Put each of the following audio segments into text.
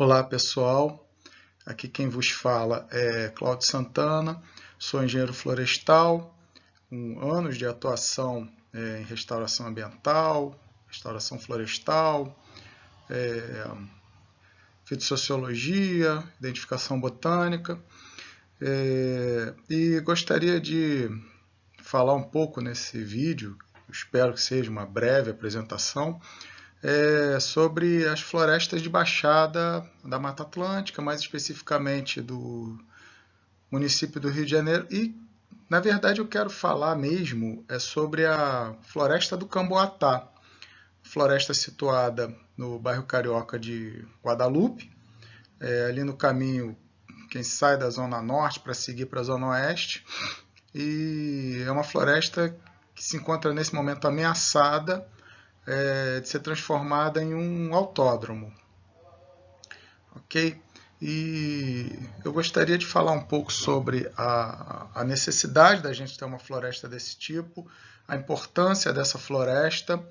Olá pessoal, aqui quem vos fala é Cláudio Santana, sou engenheiro florestal, com anos de atuação em restauração ambiental, restauração florestal, fitossociologia, identificação botânica, e gostaria de falar um pouco nesse vídeo, espero que seja uma breve apresentação, sobre as florestas de baixada da Mata Atlântica, mais especificamente do município do Rio de Janeiro. E, na verdade, eu quero falar mesmo sobre a Floresta do Camboatá, floresta situada no bairro carioca de Guadalupe, ali no caminho quem sai da Zona Norte para seguir para a Zona Oeste. E é uma floresta que se encontra nesse momento ameaçada de ser transformada em um autódromo. Ok? E eu gostaria de falar um pouco sobre a necessidade da gente ter uma floresta desse tipo, a importância dessa floresta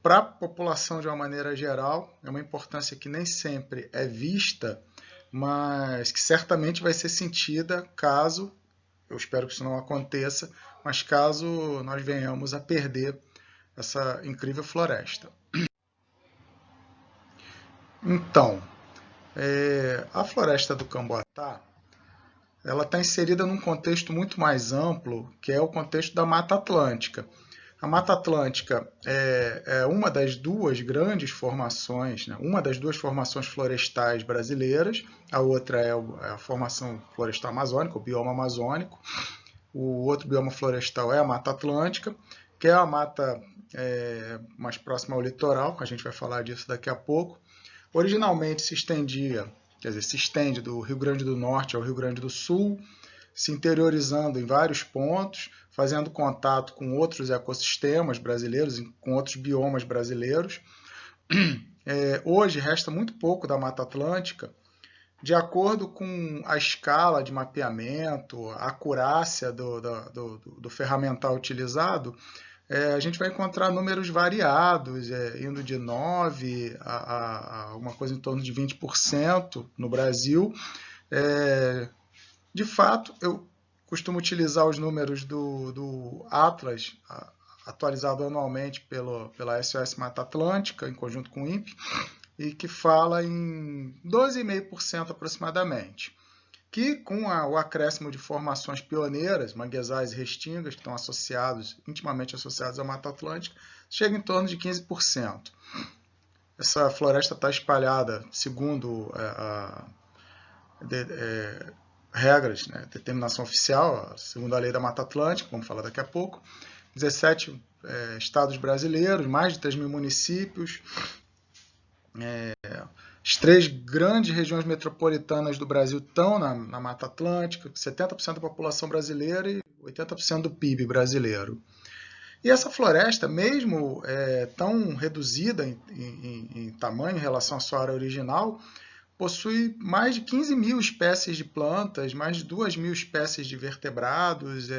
para a população de uma maneira geral. É uma importância que nem sempre é vista, mas que certamente vai ser sentida caso, eu espero que isso não aconteça, mas caso nós venhamos a perder essa incrível floresta. Então, a floresta do Camboatá, ela está inserida num contexto muito mais amplo, que é o contexto da Mata Atlântica. A Mata Atlântica é uma das duas grandes formações, né? Uma das duas formações florestais brasileiras, a outra é a formação florestal amazônica, o bioma amazônico. O outro bioma florestal é a Mata Atlântica, que é a mata mais próxima ao litoral, a gente vai falar disso daqui a pouco. Originalmente se estende do Rio Grande do Norte ao Rio Grande do Sul, se interiorizando em vários pontos, fazendo contato com outros ecossistemas brasileiros, com outros biomas brasileiros. Hoje resta muito pouco da Mata Atlântica, de acordo com a escala de mapeamento, a acurácia do ferramental utilizado. A gente vai encontrar números variados, indo de 9% a uma coisa em torno de 20% no Brasil. De fato, eu costumo utilizar os números do Atlas, atualizado anualmente pela SOS Mata Atlântica, em conjunto com o INPE, e que fala em 12,5% aproximadamente, que com o acréscimo de formações pioneiras, manguezais e restingas, que estão intimamente associados à Mata Atlântica, chega em torno de 15%. Essa floresta está espalhada, segundo regras, né, determinação oficial, segundo a lei da Mata Atlântica, vamos falar daqui a pouco, 17 estados brasileiros, mais de 3.000 municípios, as 3 grandes regiões metropolitanas do Brasil estão na Mata Atlântica, 70% da população brasileira e 80% do PIB brasileiro. E essa floresta, mesmo tão reduzida em tamanho em relação à sua área original, possui mais de 15.000 espécies de plantas, mais de 2.000 espécies de vertebrados,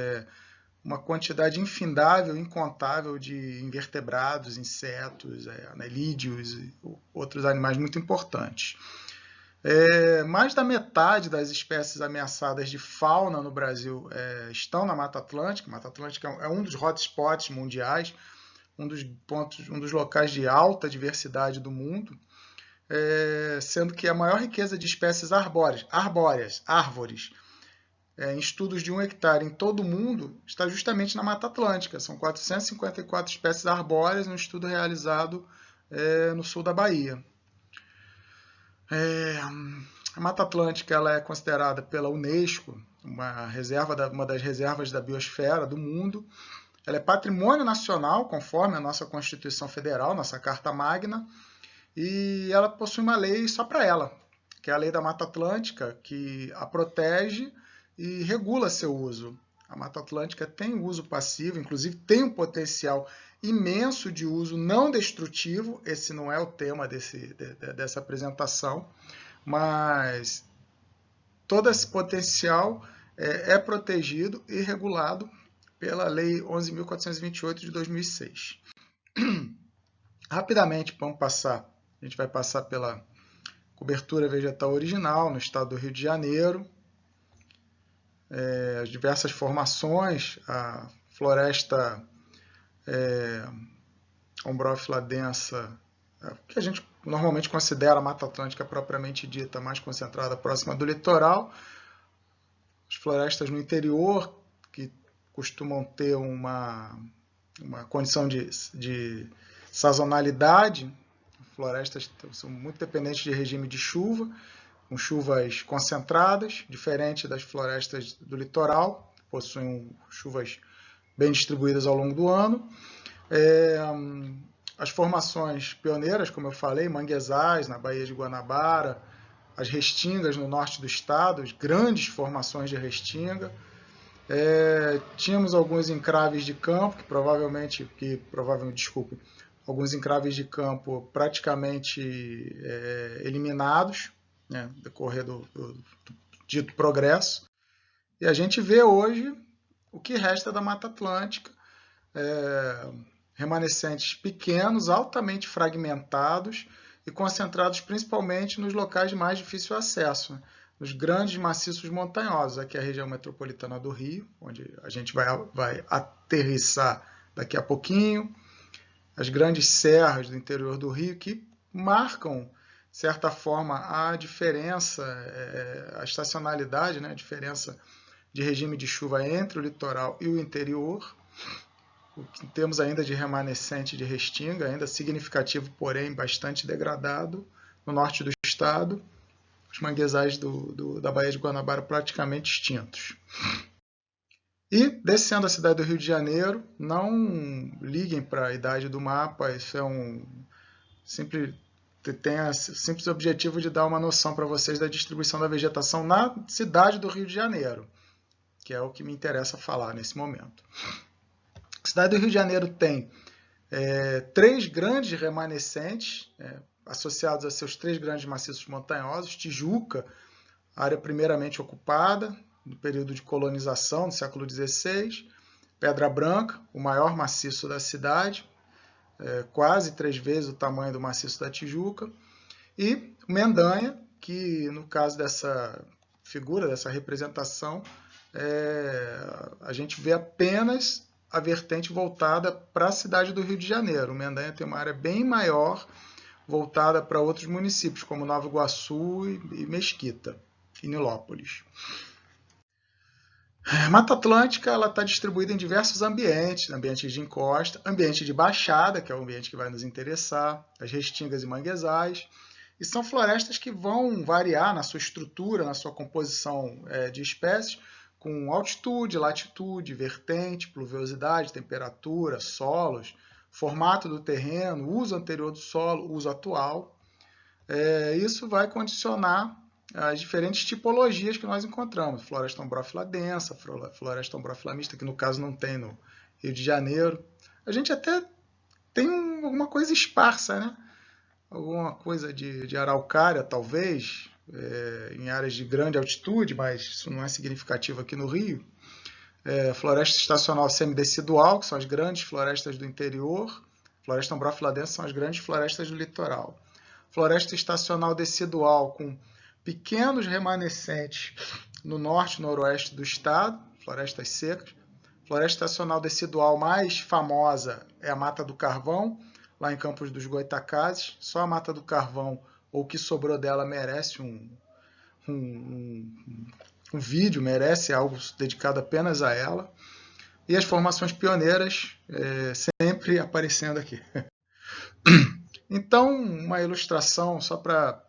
uma quantidade infindável, incontável de invertebrados, insetos, anelídeos e outros animais muito importantes. Mais da metade das espécies ameaçadas de fauna no Brasil estão na Mata Atlântica. A Mata Atlântica é um dos hotspots mundiais, um dos locais de alta diversidade do mundo, sendo que a maior riqueza de espécies árvores, em estudos de 1 hectare em todo o mundo, está justamente na Mata Atlântica. São 454 espécies arbóreas, um estudo realizado no sul da Bahia. A Mata Atlântica ela é considerada pela Unesco uma das reservas da biosfera do mundo. Ela é patrimônio nacional, conforme a nossa Constituição Federal, nossa Carta Magna, e ela possui uma lei só para ela, que é a Lei da Mata Atlântica, que a protege e regula seu uso. A Mata Atlântica tem uso passivo, inclusive tem um potencial imenso de uso não destrutivo. Esse não é o tema dessa apresentação, mas todo esse potencial é protegido e regulado pela Lei 11.428 de 2006. Rapidamente, a gente vai passar pela cobertura vegetal original no estado do Rio de Janeiro, as diversas formações, a floresta ombrófila densa, que a gente normalmente considera a Mata Atlântica propriamente dita, mais concentrada próxima do litoral, as florestas no interior, que costumam ter uma condição de sazonalidade, florestas são muito dependentes de regime de chuva, com chuvas concentradas, diferente das florestas do litoral, possuem chuvas bem distribuídas ao longo do ano. As formações pioneiras, como eu falei, manguezais na Baía de Guanabara, as restingas no norte do estado, as grandes formações de restinga. Tínhamos alguns encraves de campo, alguns encraves de campo praticamente eliminados, né, no decorrer do dito progresso. E a gente vê hoje o que resta da Mata Atlântica, remanescentes pequenos, altamente fragmentados e concentrados principalmente nos locais de mais difícil acesso, né? Nos grandes maciços montanhosos, aqui é a região metropolitana do Rio, onde a gente vai aterrissar daqui a pouquinho, as grandes serras do interior do Rio, que marcam, de certa forma, a diferença, a estacionalidade, né? A diferença de regime de chuva entre o litoral e o interior. O que temos ainda de remanescente de restinga, ainda significativo, porém bastante degradado, no norte do estado, os manguezais da Baía de Guanabara praticamente extintos. E, descendo a cidade do Rio de Janeiro, não liguem para a idade do mapa, isso tem o simples objetivo de dar uma noção para vocês da distribuição da vegetação na cidade do Rio de Janeiro, que é o que me interessa falar nesse momento. A cidade do Rio de Janeiro tem 3 grandes remanescentes, associados a seus 3 grandes maciços montanhosos: Tijuca, área primeiramente ocupada, no período de colonização, no século XVI; Pedra Branca, o maior maciço da cidade, quase 3 vezes o tamanho do maciço da Tijuca; e Mendanha, que no caso dessa figura, dessa representação, a gente vê apenas a vertente voltada para a cidade do Rio de Janeiro. O Mendanha tem uma área bem maior, voltada para outros municípios, como Nova Iguaçu e Mesquita, e Nilópolis. A Mata Atlântica está distribuída em diversos ambientes: ambiente de encosta, ambiente de baixada, que é o ambiente que vai nos interessar, as restingas e manguezais, e são florestas que vão variar na sua estrutura, na sua composição de espécies, com altitude, latitude, vertente, pluviosidade, temperatura, solos, formato do terreno, uso anterior do solo, uso atual. Isso vai condicionar as diferentes tipologias que nós encontramos: floresta ombrófila densa, floresta ombrófila mista, que no caso não tem no Rio de Janeiro. A gente até tem alguma coisa esparsa, né? Alguma coisa de araucária, talvez, em áreas de grande altitude, mas isso não é significativo aqui no Rio. Floresta estacional semidecidual, que são as grandes florestas do interior. Floresta ombrófila densa são as grandes florestas do litoral. Floresta estacional decidual, com pequenos remanescentes no norte e noroeste do estado, florestas secas. Floresta estacional decidual mais famosa é a Mata do Carvão, lá em Campos dos Goitacazes. Só a Mata do Carvão, ou o que sobrou dela, merece um vídeo, merece algo dedicado apenas a ela. E as formações pioneiras sempre aparecendo aqui. Então, uma ilustração só para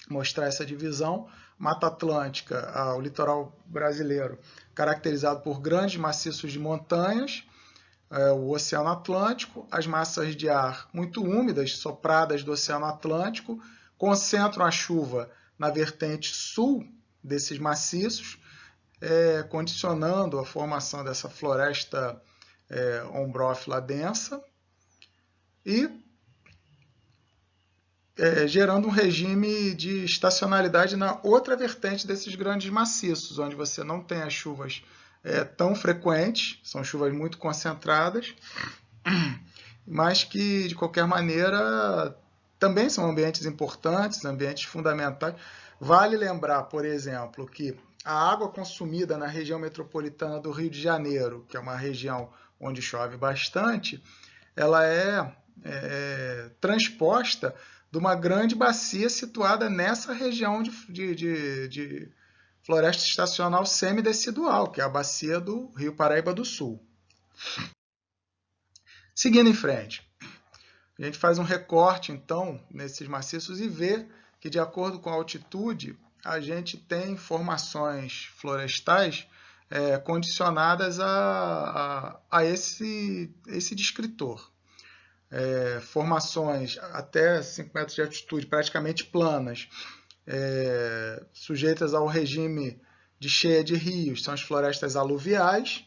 mostrar essa divisão: Mata Atlântica, o litoral brasileiro, caracterizado por grandes maciços de montanhas, o Oceano Atlântico, as massas de ar muito úmidas, sopradas do Oceano Atlântico, concentram a chuva na vertente sul desses maciços, condicionando a formação dessa floresta ombrófila densa e gerando um regime de estacionalidade na outra vertente desses grandes maciços, onde você não tem as chuvas tão frequentes, são chuvas muito concentradas, mas que, de qualquer maneira, também são ambientes importantes, ambientes fundamentais. Vale lembrar, por exemplo, que a água consumida na região metropolitana do Rio de Janeiro, que é uma região onde chove bastante, ela é transposta de uma grande bacia situada nessa região de floresta estacional semidecidual, que é a bacia do Rio Paraíba do Sul. Seguindo em frente, a gente faz um recorte, então, nesses maciços e vê que, de acordo com a altitude, a gente tem formações florestais condicionadas a esse descritor. Formações até 5 metros de altitude, praticamente planas, sujeitas ao regime de cheia de rios, são as florestas aluviais.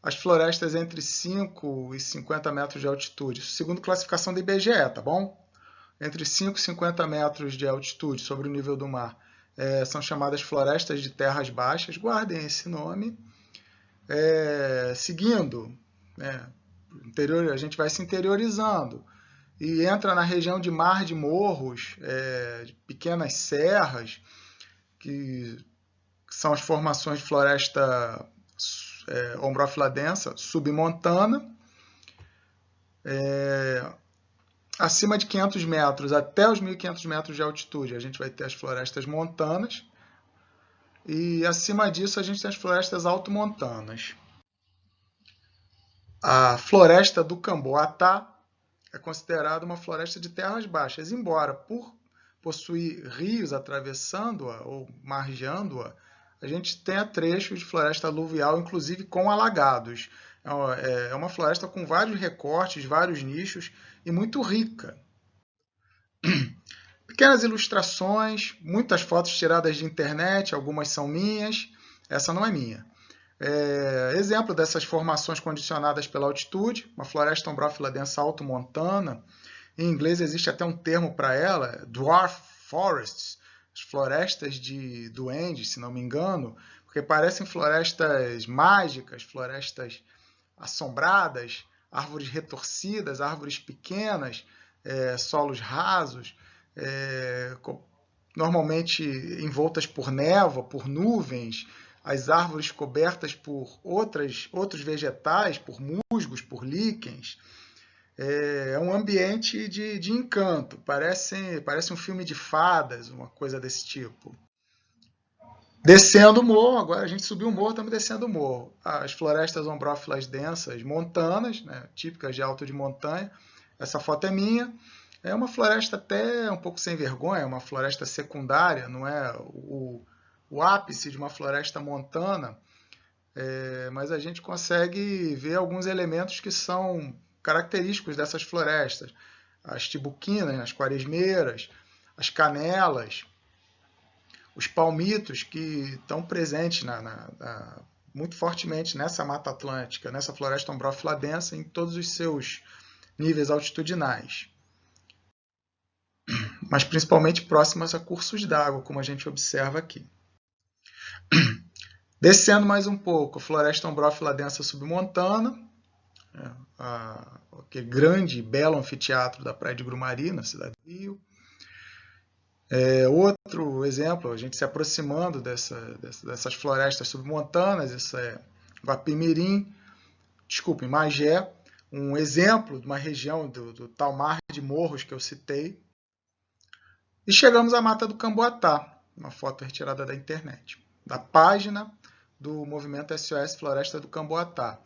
As florestas entre 5 e 50 metros de altitude, segundo classificação do IBGE, tá bom? Entre 5 e 50 metros de altitude sobre o nível do mar, são chamadas florestas de terras baixas, guardem esse nome. Seguindo, a gente vai se interiorizando e entra na região de mar de morros, de pequenas serras, que são as formações de floresta ombrófila densa, submontana. Acima de 500 metros até os 1.500 metros de altitude, a gente vai ter as florestas montanas. E acima disso, a gente tem as florestas altomontanas. A floresta do Camboatá é considerada uma floresta de terras baixas, embora por possuir rios atravessando-a ou margeando-a, a gente tenha trechos de floresta aluvial, inclusive com alagados. É uma floresta com vários recortes, vários nichos e muito rica. Pequenas ilustrações, muitas fotos tiradas de internet, algumas são minhas, essa não é minha. Exemplo dessas formações condicionadas pela altitude, uma floresta ombrófila densa altomontana. Em inglês existe até um termo para ela, dwarf forests, as florestas de duendes, se não me engano, porque parecem florestas mágicas, florestas assombradas, árvores retorcidas, árvores pequenas, solos rasos, normalmente envoltas por névoa, por nuvens, as árvores cobertas por outros vegetais, por musgos, por líquens. É um ambiente de encanto, parece um filme de fadas, uma coisa desse tipo. Descendo o morro, agora a gente subiu o morro, estamos descendo o morro. As florestas ombrófilas densas montanas, típicas de alto de montanha. Essa foto é minha. É uma floresta até um pouco sem vergonha, uma floresta secundária, não é o ápice de uma floresta montana, mas a gente consegue ver alguns elementos que são característicos dessas florestas. As tibuquinas, as quaresmeiras, as canelas, os palmitos que estão presentes muito fortemente nessa Mata Atlântica, nessa floresta ombrófila densa, em todos os seus níveis altitudinais. Mas principalmente próximas a cursos d'água, como a gente observa aqui. Descendo mais um pouco, a floresta ombrófila densa submontana, aquele grande e belo anfiteatro da Praia de Grumari, na cidade do Rio. Outro exemplo, a gente se aproximando dessas florestas submontanas, isso é Guapimirim, Magé, um exemplo de uma região do tal mar de morros que eu citei. E chegamos à Mata do Camboatá, uma foto retirada da internet, da página do movimento SOS Floresta do Camboatá.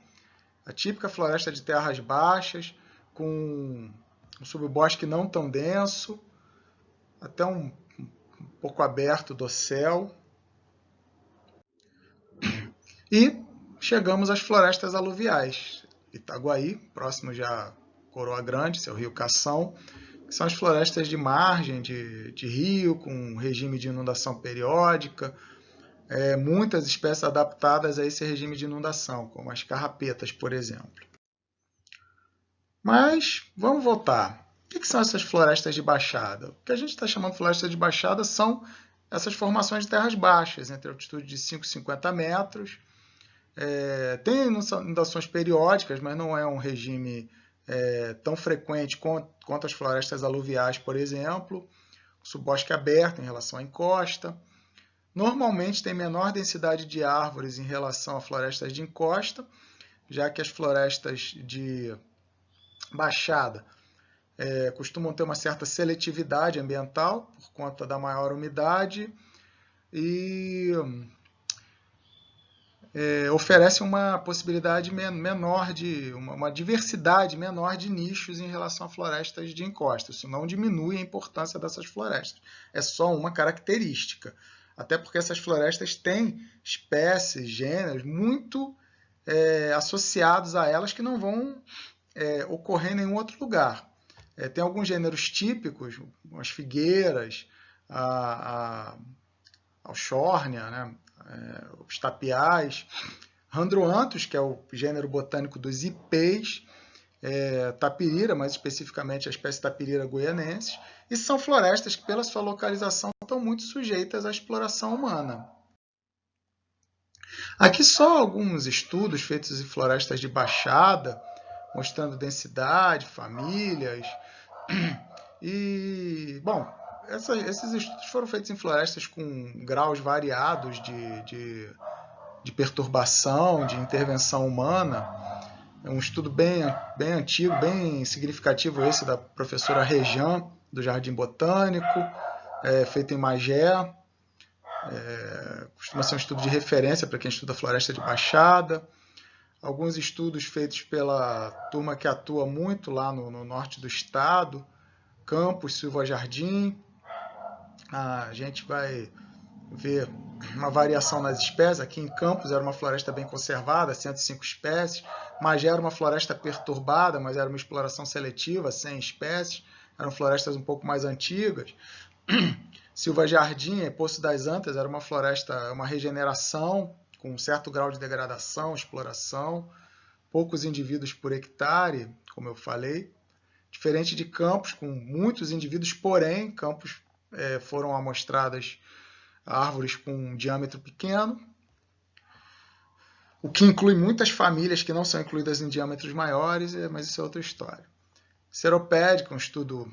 A típica floresta de terras baixas, com um subbosque não tão denso, até um pouco aberto do céu. E chegamos às florestas aluviais. Itaguaí, próximo já a Coroa Grande, seu rio Cação, que são as florestas de margem de rio, com regime de inundação periódica, muitas espécies adaptadas a esse regime de inundação, como as carrapetas, por exemplo. Mas vamos voltar. O que são essas florestas de baixada? O que a gente está chamando de florestas de baixada são essas formações de terras baixas, entre altitude de 5 e 50 metros. Tem inundações periódicas, mas não é um regime tão frequente quanto as florestas aluviais, por exemplo, subbosque aberto em relação à encosta. Normalmente tem menor densidade de árvores em relação a florestas de encosta, já que as florestas de baixada costumam ter uma certa seletividade ambiental por conta da maior umidade e oferece uma possibilidade menor de uma diversidade menor de nichos em relação a florestas de encosta. Isso não diminui a importância dessas florestas, é só uma característica. Até porque essas florestas têm espécies, gêneros muito associados a elas que não vão ocorrer em nenhum outro lugar. Tem alguns gêneros típicos, as figueiras, a alchórnia, né? Os tapiais, Randroanthus, que é o gênero botânico dos ipês, tapirira, mais especificamente a espécie tapirira goianensis, e são florestas que, pela sua localização, estão muito sujeitas à exploração humana. Aqui só alguns estudos feitos em florestas de baixada, mostrando densidade, famílias, e, bom, esses estudos foram feitos em florestas com graus variados de perturbação, de intervenção humana. É um estudo bem antigo, bem significativo esse da professora Rejan, do Jardim Botânico, feito em Magé. Costuma ser um estudo de referência para quem estuda floresta de baixada. Alguns estudos feitos pela turma que atua muito lá no norte do estado, Campos, Silva Jardim. A gente vai ver uma variação nas espécies. Aqui em Campos era uma floresta bem conservada, 105 espécies. Magé era uma floresta perturbada, mas era uma exploração seletiva, 100 espécies. Eram florestas um pouco mais antigas. Silva Jardim, Poço das Antas, era uma floresta, uma regeneração, com um certo grau de degradação, exploração. Poucos indivíduos por hectare, como eu falei. Diferente de Campos, com muitos indivíduos, porém, Campos foram amostradas árvores com um diâmetro pequeno, o que inclui muitas famílias que não são incluídas em diâmetros maiores, mas isso é outra história. Seropédica, um estudo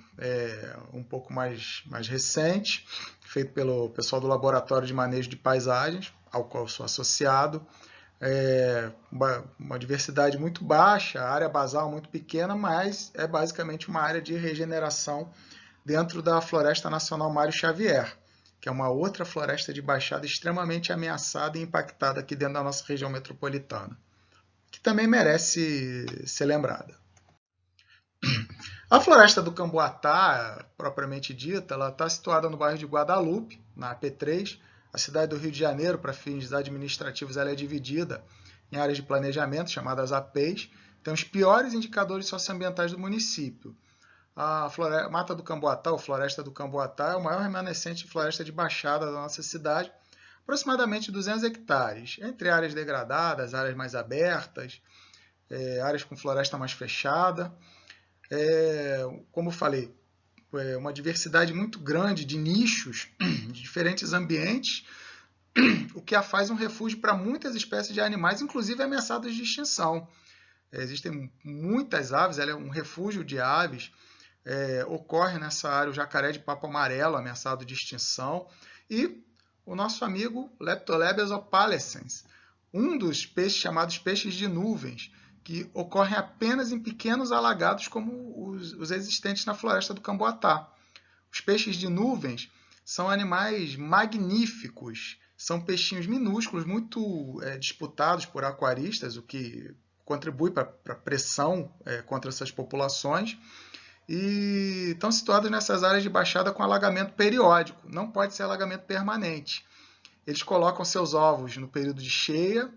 um pouco mais recente, feito pelo pessoal do Laboratório de Manejo de Paisagens, ao qual eu sou associado. Uma diversidade muito baixa, área basal muito pequena, mas é basicamente uma área de regeneração dentro da Floresta Nacional Mário Xavier, que é uma outra floresta de baixada extremamente ameaçada e impactada aqui dentro da nossa região metropolitana, que também merece ser lembrada. A Floresta do Camboatá, propriamente dita, ela está situada no bairro de Guadalupe, na AP3. A cidade do Rio de Janeiro, para fins administrativos, ela é dividida em áreas de planejamento, chamadas APs. Tem os piores indicadores socioambientais do município. A Mata do Camboatá, ou Floresta do Camboatá, é o maior remanescente de floresta de baixada da nossa cidade, aproximadamente 200 hectares, entre áreas degradadas, áreas mais abertas, áreas com floresta mais fechada. Como eu falei, uma diversidade muito grande de nichos, de diferentes ambientes, o que a faz um refúgio para muitas espécies de animais, inclusive ameaçadas de extinção. Existem muitas aves, ela é um refúgio de aves. Ocorre nessa área o jacaré de papo amarelo, ameaçado de extinção, e o nosso amigo Leptolebias opalescens, um dos peixes chamados peixes de nuvens, que ocorrem apenas em pequenos alagados como os existentes na Floresta do Camboatá. Os peixes de nuvens são animais magníficos, são peixinhos minúsculos, muito disputados por aquaristas, o que contribui para a pressão contra essas populações, e estão situados nessas áreas de baixada com alagamento periódico, não pode ser alagamento permanente. Eles colocam seus ovos no período de cheia,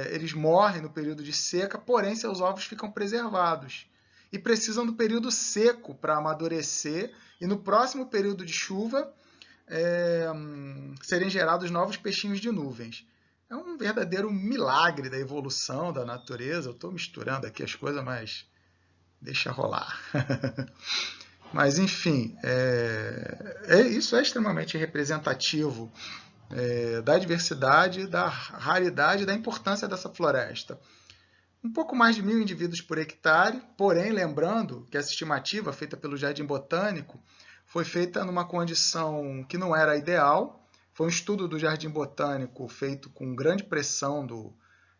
eles morrem no período de seca, porém seus ovos ficam preservados e precisam do período seco para amadurecer e no próximo período de chuva serem gerados novos peixinhos de nuvens. É um verdadeiro milagre da evolução da natureza. Eu estou misturando aqui as coisas, mas deixa rolar. Mas, enfim, isso é extremamente representativo da diversidade, da raridade e da importância dessa floresta. um pouco mais de 1.000 indivíduos por hectare, porém, lembrando que essa estimativa feita pelo Jardim Botânico foi feita numa condição que não era ideal. Foi um estudo do Jardim Botânico feito com grande pressão do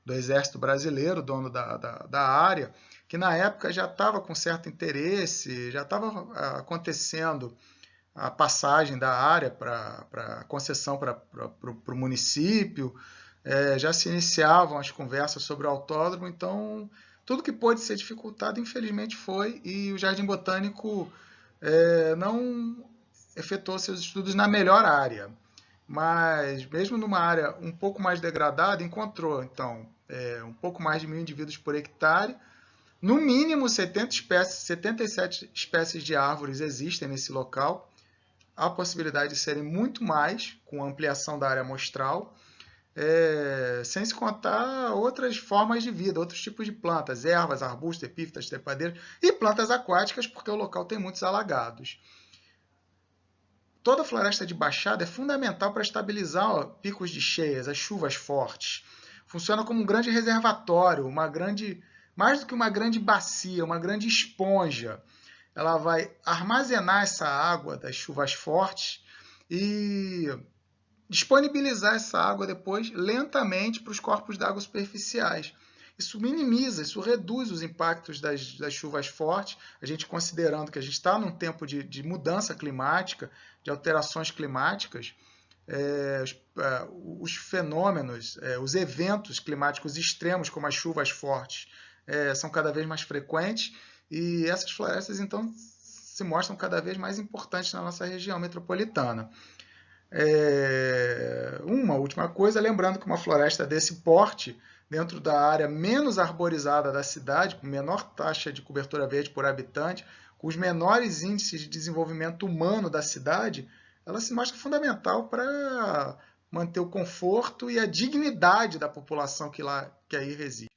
Exército Brasileiro, dono da área, que na época já estava com certo interesse, já estava acontecendo a passagem da área para concessão para o município, já se iniciavam as conversas sobre o autódromo, então tudo que pôde ser dificultado, infelizmente foi, e o Jardim Botânico não efetuou seus estudos na melhor área, mas mesmo numa área um pouco mais degradada, encontrou então um pouco mais de 1.000 indivíduos por hectare. No mínimo 77 espécies de árvores existem nesse local. Há a possibilidade de serem muito mais, com a ampliação da área amostral, sem se contar outras formas de vida, outros tipos de plantas, ervas, arbustos, epífitas, trepadeiras e plantas aquáticas, porque o local tem muitos alagados. Toda a floresta de baixada é fundamental para estabilizar picos de cheias, as chuvas fortes. Funciona como um grande reservatório, mais do que uma grande bacia, uma grande esponja. Ela vai armazenar essa água das chuvas fortes e disponibilizar essa água depois lentamente para os corpos d'água superficiais. Isso minimiza, isso reduz os impactos das chuvas fortes, a gente considerando que a gente está num tempo de mudança climática, de alterações climáticas, os fenômenos, os eventos climáticos extremos, como as chuvas fortes, são cada vez mais frequentes, e essas florestas, então, se mostram cada vez mais importantes na nossa região metropolitana. Uma última coisa, lembrando que uma floresta desse porte, dentro da área menos arborizada da cidade, com menor taxa de cobertura verde por habitante, com os menores índices de desenvolvimento humano da cidade, ela se mostra fundamental para manter o conforto e a dignidade da população que aí reside.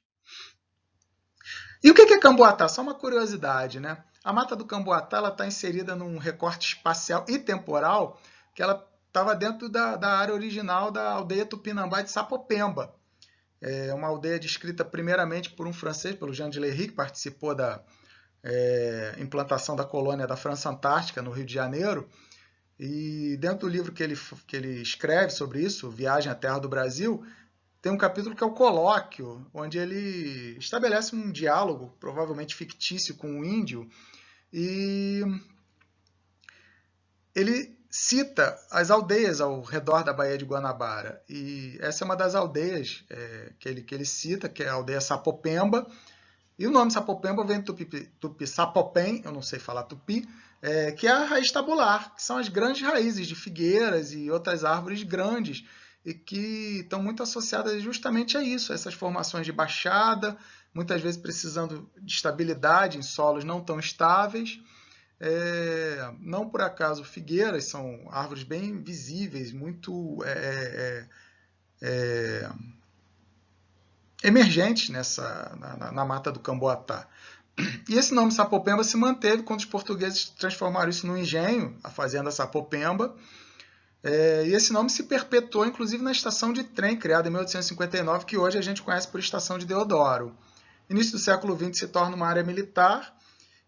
E o que é Camboatá? Só uma curiosidade, né? A Mata do Camboatá está inserida num recorte espacial e temporal que ela estava dentro da área original da aldeia Tupinambá de Sapopemba. É uma aldeia descrita primeiramente por um francês, pelo Jean de Lery, que participou da implantação da colônia da França Antártica no Rio de Janeiro. E dentro do livro que ele escreve sobre isso, Viagem à Terra do Brasil, tem um capítulo que é o colóquio, onde ele estabelece um diálogo, provavelmente fictício, com um índio, e ele cita as aldeias ao redor da Baía de Guanabara. E essa é uma das aldeias que ele cita, que é a aldeia Sapopemba. E o nome Sapopemba vem do tupi sapopem, eu não sei falar tupi, que é a raiz tabular, que são as grandes raízes de figueiras e outras árvores grandes, e que estão muito associadas justamente a isso, a essas formações de baixada, muitas vezes precisando de estabilidade em solos não tão estáveis. Não por acaso figueiras são árvores bem visíveis, muito emergentes na Mata do Camboatá. E esse nome Sapopemba se manteve quando os portugueses transformaram isso num engenho, a fazenda Sapopemba, e esse nome se perpetuou inclusive na estação de trem criada em 1859, que hoje a gente conhece por Estação de Deodoro. Início do século XX se torna uma área militar,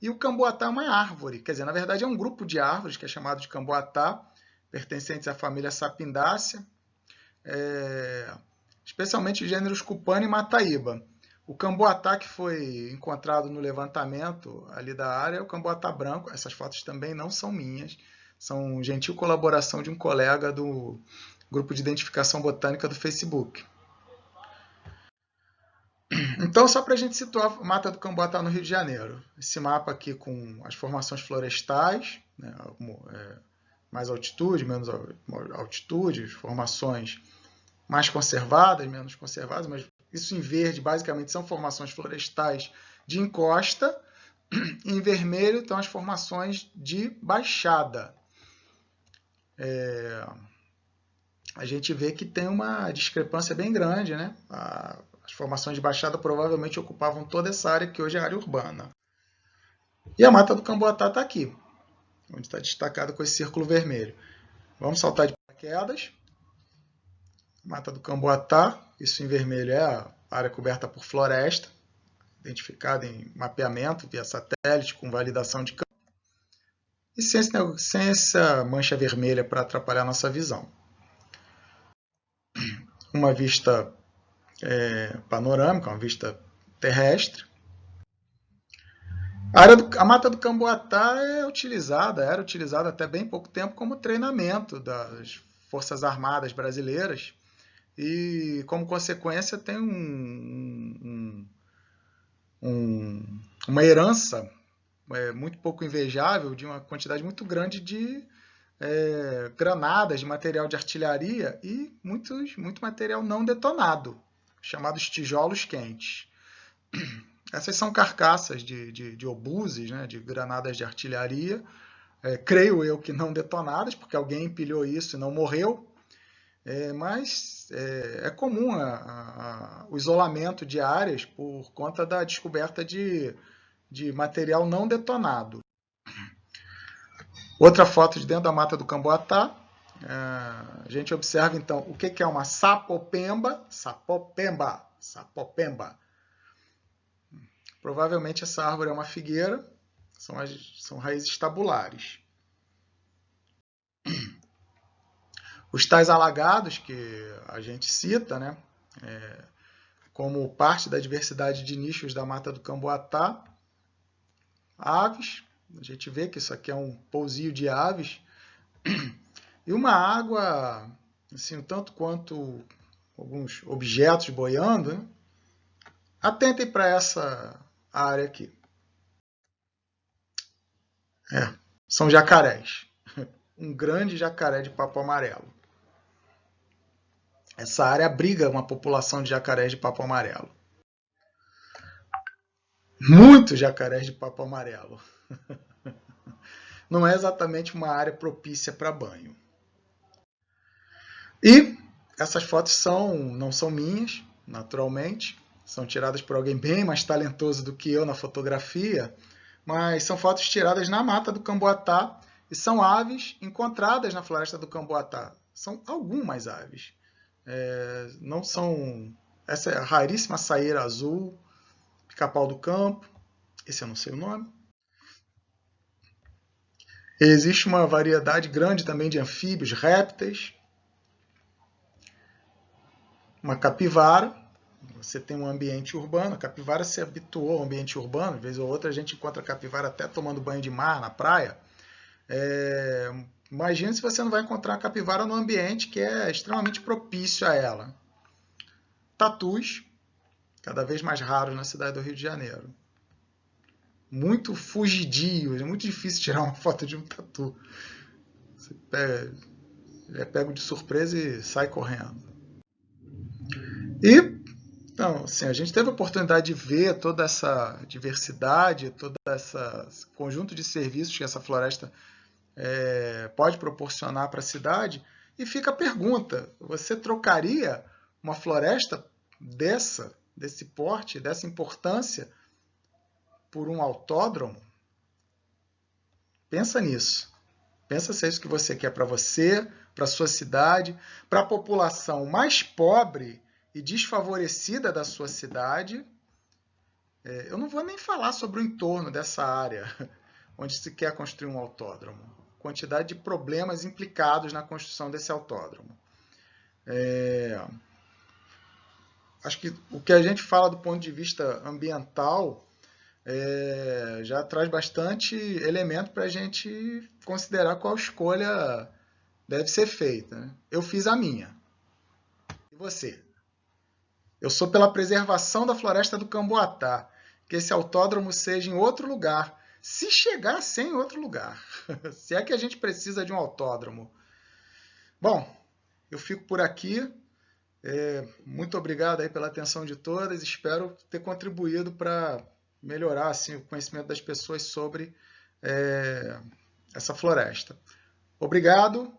e o camboatá é uma árvore, quer dizer, na verdade é um grupo de árvores que é chamado de camboatá, pertencentes à família Sapindácea, especialmente os gêneros Cupana e Mataíba. O camboatá que foi encontrado no levantamento ali da área é o camboatá branco. Essas fotos também não são minhas, são gentil colaboração de um colega do grupo de identificação botânica do Facebook. Então, só para a gente situar a Mata do Camboatá no Rio de Janeiro. Esse mapa aqui com as formações florestais, né, mais altitude, menos altitude, formações mais conservadas, menos conservadas, mas isso em verde basicamente são formações florestais de encosta, e em vermelho estão as formações de baixada. A gente vê que tem uma discrepância bem grande, né? As formações de baixada provavelmente ocupavam toda essa área que hoje é área urbana. E a Mata do Camboatá está aqui, onde está destacado com esse círculo vermelho. Vamos saltar de paraquedas. Mata do Camboatá, isso em vermelho é a área coberta por floresta, identificada em mapeamento via satélite com validação de campo, e sem essa mancha vermelha para atrapalhar a nossa visão. Uma vista panorâmica, uma vista terrestre. A Mata do Camboatá era utilizada até bem pouco tempo como treinamento das Forças Armadas brasileiras e, como consequência, tem uma herança muito pouco invejável de uma quantidade muito grande de granadas, de material de artilharia e muito material não detonado, chamados tijolos quentes. Essas são carcaças de obuses, né, de granadas de artilharia, creio eu que não detonadas, porque alguém empilhou isso e não morreu, mas é comum o isolamento de áreas por conta da descoberta de material não detonado. Outra foto de dentro da Mata do Camboatá. A gente observa, então, o que é uma sapopemba. Sapopemba. Provavelmente essa árvore é uma figueira. São raízes tabulares. Os tais alagados que a gente cita, né, como parte da diversidade de nichos da Mata do Camboatá, aves. A gente vê que isso aqui é um pousio de aves. E uma água, assim, tanto quanto alguns objetos boiando, né? Atentem para essa área aqui. São jacarés. Um grande jacaré de papo amarelo. Essa área abriga uma população de jacarés de papo amarelo. Muitos jacarés de papo amarelo. Não é exatamente uma área propícia para banho. E essas fotos não são minhas, naturalmente. São tiradas por alguém bem mais talentoso do que eu na fotografia, mas são fotos tiradas na Mata do Camboatá e são aves encontradas na floresta do Camboatá. São algumas aves. Não são... Essa é a raríssima saíra azul, pica-pau do campo, esse eu não sei o nome. Existe uma variedade grande também de anfíbios, répteis. Uma capivara, você tem um ambiente urbano, a capivara se habituou ao ambiente urbano, de vez ou outra a gente encontra a capivara até tomando banho de mar na praia. Imagine se você não vai encontrar a capivara num ambiente que é extremamente propício a ela. Tatus, cada vez mais raros na cidade do Rio de Janeiro. Muito fugidios, é muito difícil tirar uma foto de um tatu. Você é pego de surpresa e sai correndo. E, então, assim, a gente teve a oportunidade de ver toda essa diversidade, todo esse conjunto de serviços que essa floresta pode proporcionar para a cidade. E fica a pergunta, você trocaria uma floresta desse porte, dessa importância, por um autódromo? Pensa nisso. Pensa se é isso que você quer para você, para a sua cidade, para a população mais pobre e desfavorecida da sua cidade. Eu não vou nem falar sobre o entorno dessa área onde se quer construir um autódromo. Quantidade de problemas implicados na construção desse autódromo. Acho que o que a gente fala do ponto de vista ambiental já traz bastante elemento para a gente considerar qual escolha deve ser feita, né? Eu fiz a minha. E você? Eu sou pela preservação da floresta do Camboatá, que esse autódromo seja em outro lugar, se chegar a ser em outro lugar, se é que a gente precisa de um autódromo. Bom, eu fico por aqui. Muito obrigado aí pela atenção de todas. Espero ter contribuído para melhorar assim, o conhecimento das pessoas sobre essa floresta. Obrigado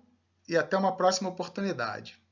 e até uma próxima oportunidade.